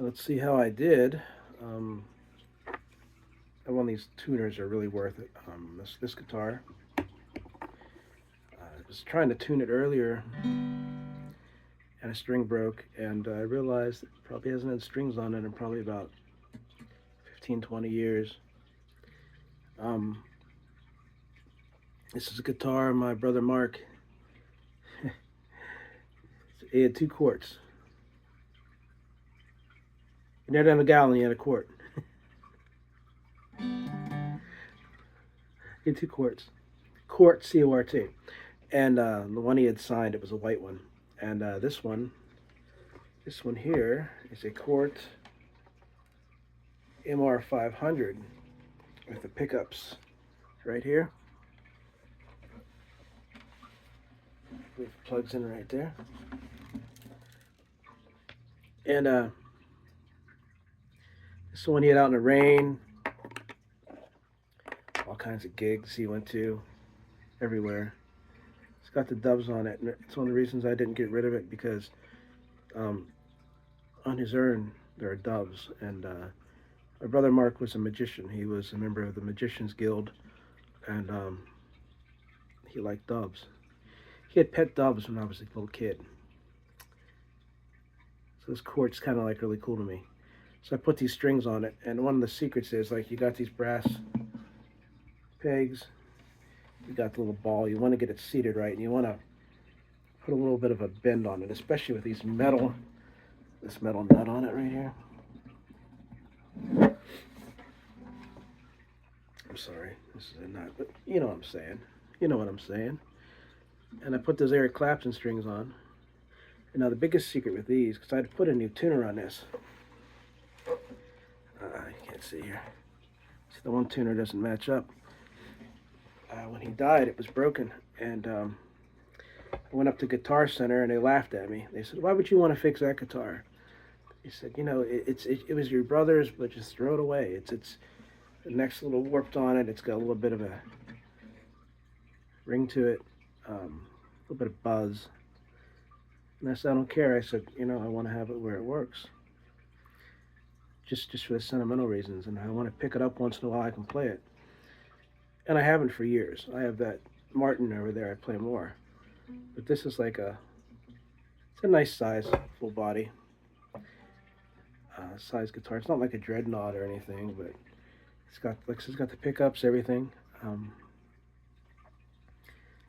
Let's see how I did. One of these tuners are really worth it. This guitar. I was trying to tune it earlier, and a string broke, and I realized it probably hasn't had strings on it in probably about 15, 20 years. Um, this is a guitar my brother Mark. He had two quarts. He never had a gallon, he had a quart. He had two quarts. Cort, C-O-R-T. And the one he had signed, it was a white one. And this one here is a Cort MR500 with the pickups right here. With plugs in right there. And this one he had out in the rain. All kinds of gigs he went to, everywhere. It's got the doves on it, and it's one of the reasons I didn't get rid of it, because on his urn there are doves. And my brother Mark was a magician. He was a member of the Magicians Guild, and he liked doves. He had pet doves when I was a little kid. So this quart's kind of like really cool to me. So I put these strings on it, and one of the secrets is, like, you got these brass pegs, you got the little ball, you want to get it seated right, and you want to put a little bit of a bend on it, especially with this metal nut on it right here. I'm sorry, this is a nut, but you know what I'm saying. You know what I'm saying. And I put those Eric Clapton strings on. And now the biggest secret with these, because I had to put a new tuner on this. You can't see here. See, the one tuner doesn't match up. When he died, it was broken, and I went up to Guitar Center, and they laughed at me. They said, "Why would you want to fix that guitar?" He said, "You know, it was your brother's, but just throw it away. It's the neck's a little warped on it. It's got a little bit of a ring to it, a little bit of buzz." And I said, "I don't care." I said, "You know, I want to have it where it works, just for the sentimental reasons, and I want to pick it up once in a while. I can play it." And I haven't for years. I have that Martin over there. I play more, but this is like it's a nice size, full body size guitar. It's not like a dreadnought or anything, but it's got the pickups, everything.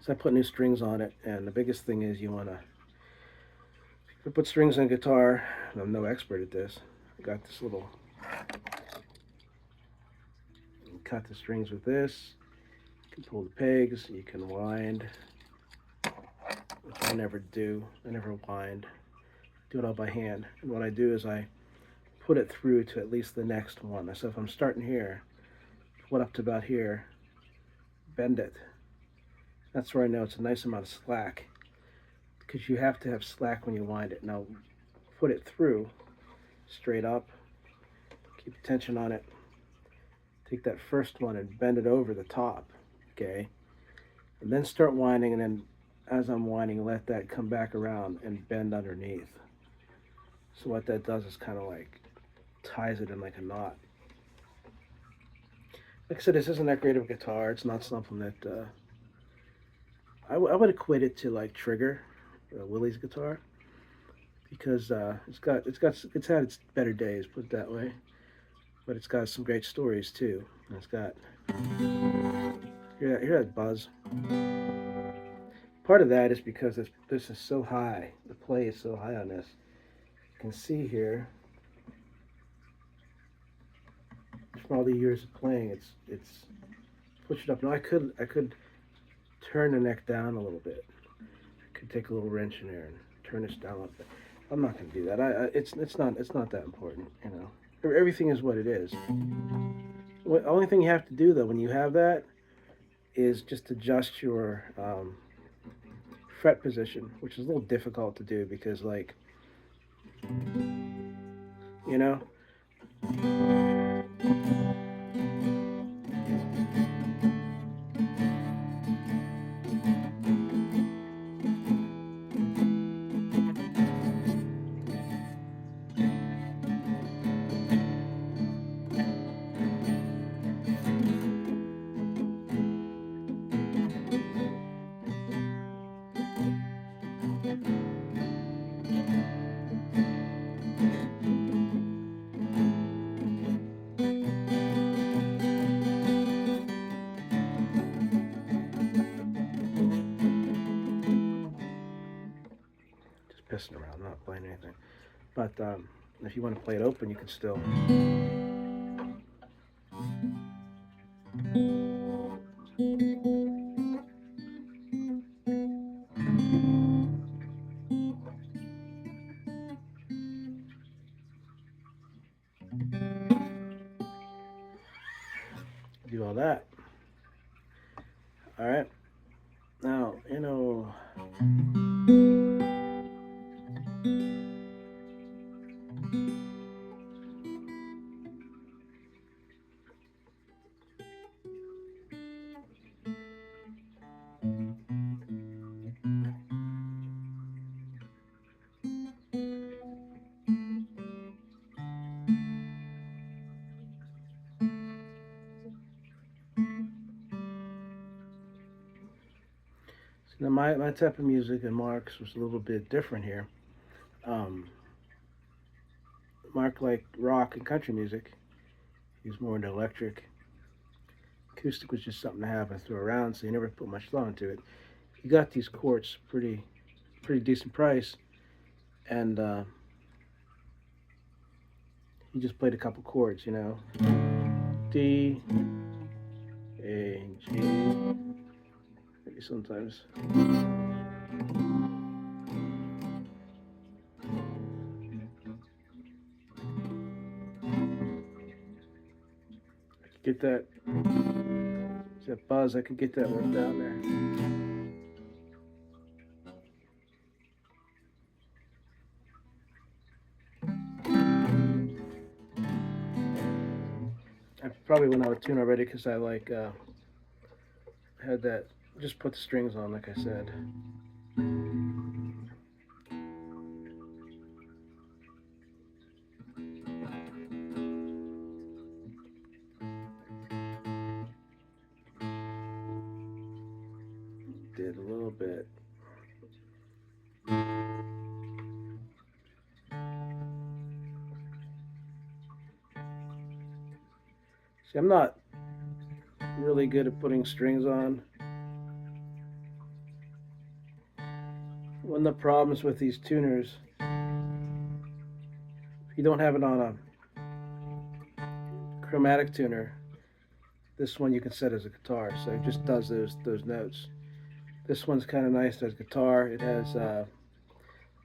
So I put new strings on it, and the biggest thing is you want to put strings on a guitar. And I'm no expert at this. I got this little. You cut the strings with this. You can pull the pegs. You can wind, which I never do. I never wind. Do it all by hand. And what I do is I put it through to at least the next one. So if I'm starting here, put up to about here, bend it. That's where I know it's a nice amount of slack, because you have to have slack when you wind it. Now put it through straight up, keep the tension on it, take that first one and bend it over the top, okay? And then start winding, and then as I'm winding, let that come back around and bend underneath. So what that does is kind of like ties it in like a knot. Like I said, this isn't that great of a guitar. It's not something that I would equate it to like Trigger, Willie's guitar, because it's had its better days, put it that way. But it's got some great stories too. And it's got hear that buzz. Part of that is because this is so high. The play is so high on this. You can see here, from all the years of playing, it's pushed up. Now I could turn the neck down a little bit. I could take a little wrench in there and turn this down a little bit. I'm not going to do that. It's not that important, you know. Everything is what it is. The only thing you have to do though when you have that is just adjust your fret position, which is a little difficult to do because, like, you know. But if you want to play it open, you can still. Do all that. All right. Now, now my type of music and Mark's was a little bit different here. Um, Mark liked rock and country music. He was more into electric. Acoustic was just something to have and throw around, so he never put much thought into it. He got these Corts pretty decent price, and he just played a couple chords, D, A, G, maybe sometimes. I could get that buzz, I could get that one down there. I probably went out of tune already because I had that, just put the strings on like I said. Did a little bit. See, I'm not really good at putting strings on. One of the problems with these tuners, if you don't have it on a chromatic tuner, this one you can set as a guitar, so it just does those notes. This one's kind of nice as guitar. It has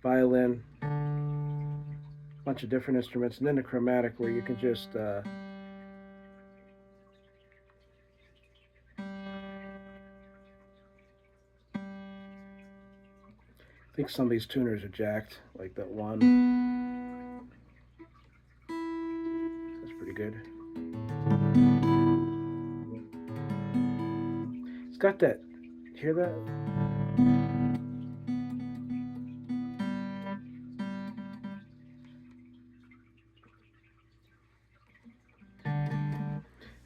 violin, a bunch of different instruments, and then a chromatic where you can just I think some of these tuners are jacked, like that one. That's pretty good. It's got that, hear that?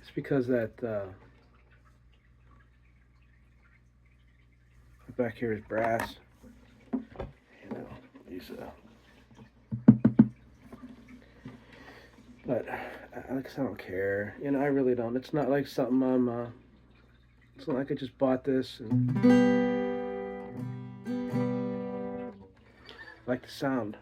It's because that back here is brass. These but I don't care. I really don't. It's not like something it's not like I just bought this and I like the sound.